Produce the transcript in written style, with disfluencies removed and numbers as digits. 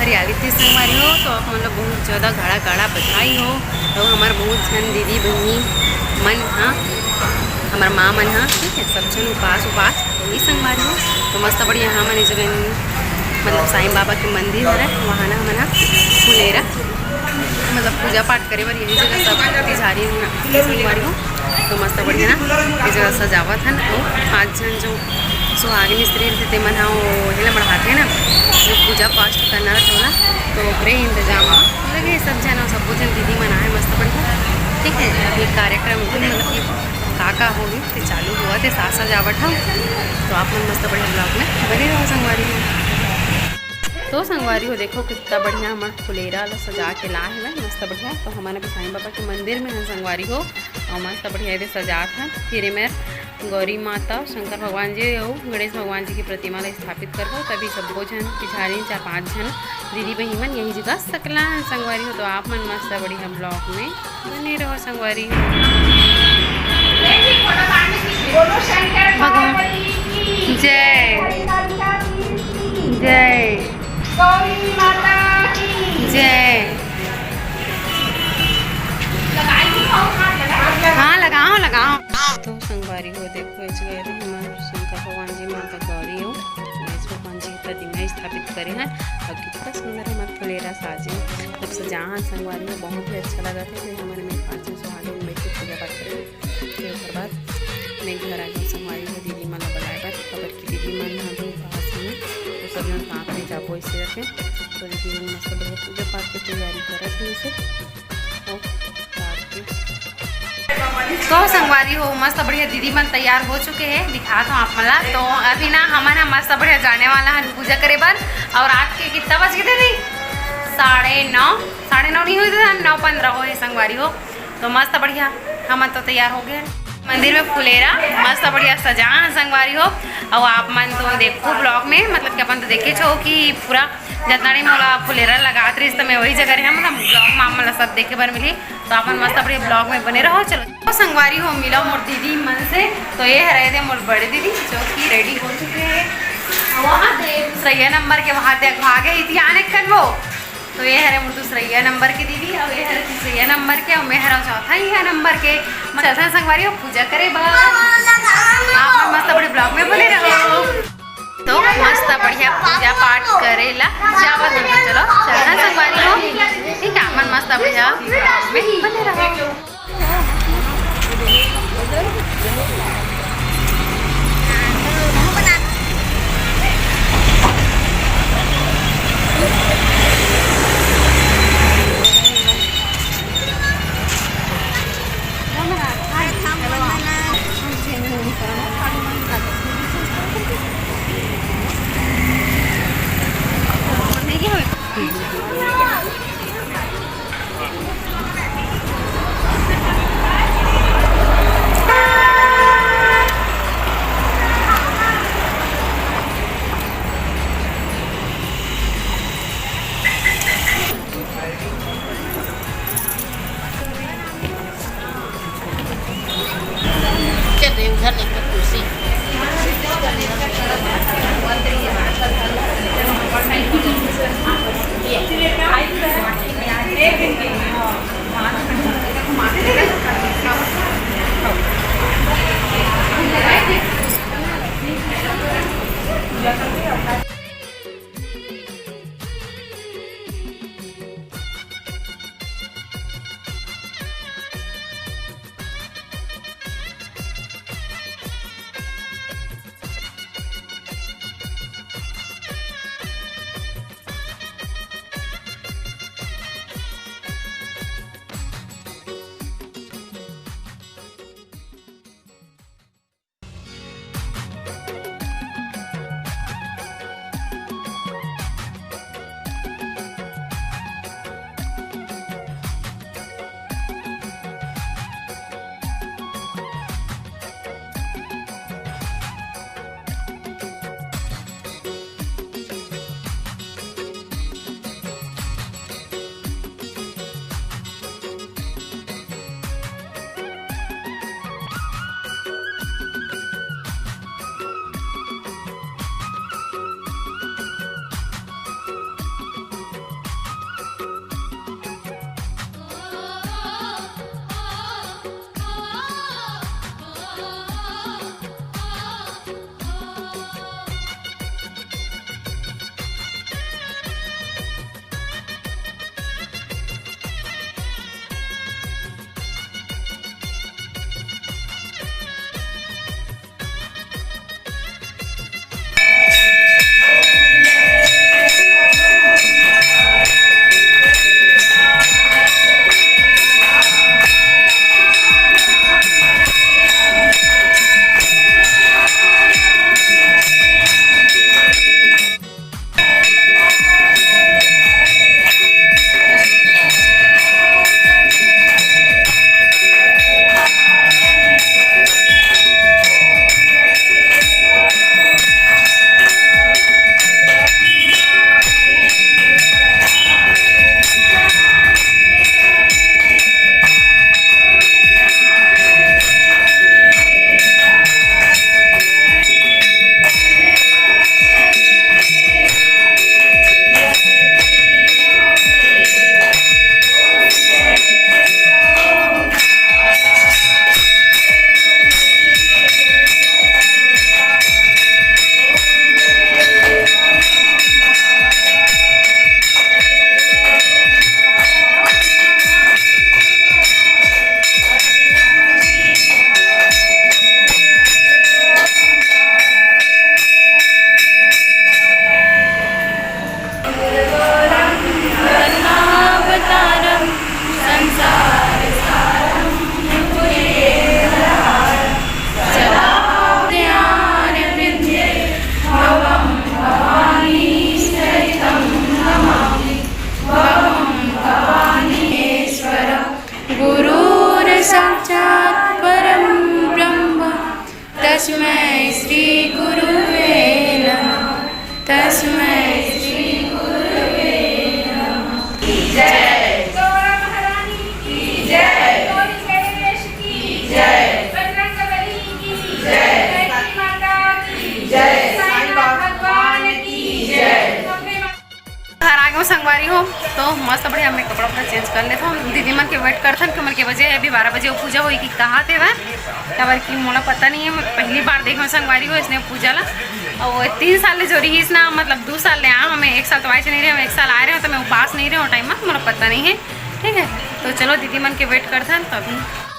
हरियाली थी संगवारी हो। तो मतलब बहुत ज़्यादा गाढ़ा गाढ़ा बधाई हो। तो हमारे बहुत जन दीदी बहनी मन हाँ हमार माँ मन हाँ ठीक है सब जन उपास वही संगवारी हो। तो मस्त बढ़िया हाँ मन जगह मतलब साईं बाबा के मंदिर है वहाँ ना मना फुलेरा मतलब पूजा पाठ करे बार यही जगह सब तिजारी संगवारी हो। तो मस्त बढ़िया ना ये जगह सजावत है। तो 5 जन जो सुहागिनी स्त्री थे मन हाँ वो बढ़ाते ना जो पूजा पाठ करना रहता ना तो ओकरे इंतजाम लगे सब जन सब जन दीदी मनाए मस्त बढ़िया ठीक है। अभी कार्यक्रम मतलब कि काका हो गई तो चालू हुआ थे साथ सजावट हम। तो आप मन मस्त बढ़िया ब्लॉग में बने रहो संगवारी हो। तो संगवारी हो देखो कितना बढ़िया हमारा फुलेरा सजा के ला है मस्त बढ़िया। तो हमारे भी साईं बाबा के मंदिर में है संगवारी हो और मस्त बढ़िया ये सजात है। फिर में गौरी माता शंकर भगवान जी और गणेश भगवान जी की प्रतिमा स्थापित कर तभी सबको जन पिछाड़ी 4-5 जन दीदी बहनी मन यही जगह सकला है संगवारी हो। तो आप मन मस्त बढ़िया ब्लॉग में बने रहो संगवारी हो। जय जय गौरी माता की जय। हाँ लगाओ लगाओ। तो संगवारी हो देखो इस गए थे हमारे शंकर भगवान जी माता गौरी हो गणेश भगवान जी की प्रतिमा स्थापित करे हैं और कितना सुंदर हमारे फुलेरा साजे जब सजाहाँ संगवारी में बहुत ही अच्छा लगा था। फिर हमारे में 5 सुहागिन बैठ के पूजा पाठ करें। फिर उसके बाद मैं घर आ गई संगवारी में दीदी मन बुलाए बात खबर की दीदी मन यहाँ भी पास में तो सब जन कहाँ करें जाबो इसे रखें। तो दीदी मन मस्त बढ़िया पूजा पाठ की तैयारी करे थे इसे तो संगवारी हो मस्त बढ़िया दीदी मन तैयार हो चुके हैं दिखा था आप मला। तो अभी ना हमारा मस्त बढ़िया जाने वाला है पूजा करे बार। और आज के कितना बज गए थे दी 9:30 नहीं हुई थे 9:15 हो संगवारी हो। तो मस्त बढ़िया हम तो तैयार हो गए मंदिर में फुलेरा मस्त बढ़िया सजा संगवारी हो। और आप मन तो देखो ब्लॉग में मतलब कि अपन तो देखे छो कि पूरा जितना नहीं मोला फुलेरा लगा रही तो मैं वही जगह रही मतलब ब्लॉग में मतलब सब देखे बार मिली। तो अपन मस्त बढ़िया ब्लॉग में बने रहो। चलो तो संगवारी हो मिला मोर दीदी मन से। तो ये रहे थे मोर बड़े दीदी जो कि रेडी हो चुके हैं वहाँ थे 3 नंबर के वहाँ देख आगे ही थी आने कर वो। तो ये है मुझे 2 नंबर की दीदी और ये है 3 नंबर के और मैं हरा 4 नंबर के चलता संगवारी हो पूजा करे बस। आप मस्त बड़े ब्लॉग में बने रहो। तो मस्त बढ़िया पूजा पाठ करेला जावत चलो चलता संगवारी हो ठीक है। मन मस्त बढ़िया ब्लॉग में बने रहो। देखो संगवारी हो तो मस्त बढ़िया हमने कपड़ा वपड़ा चेंज कर लेते हो। दीदी मन के वेट करथन कि मन के बजे अभी 12 बजे वो पूजा होगी कि कहाँ थे वह खबर की मोला पता नहीं है। मैं पहली बार देखो संगवारी हो इसने पूजा ला और 3 साल ले जो रही ना मतलब 2 साल ले आ हमें 1 साल तो आए नहीं रहे, 1 साल आ रहे हो तो मैं उपास नहीं रहे हो टाइम में मोला पता नहीं है। ठीक है तो चलो दीदी मन के वेट करथन तो अभी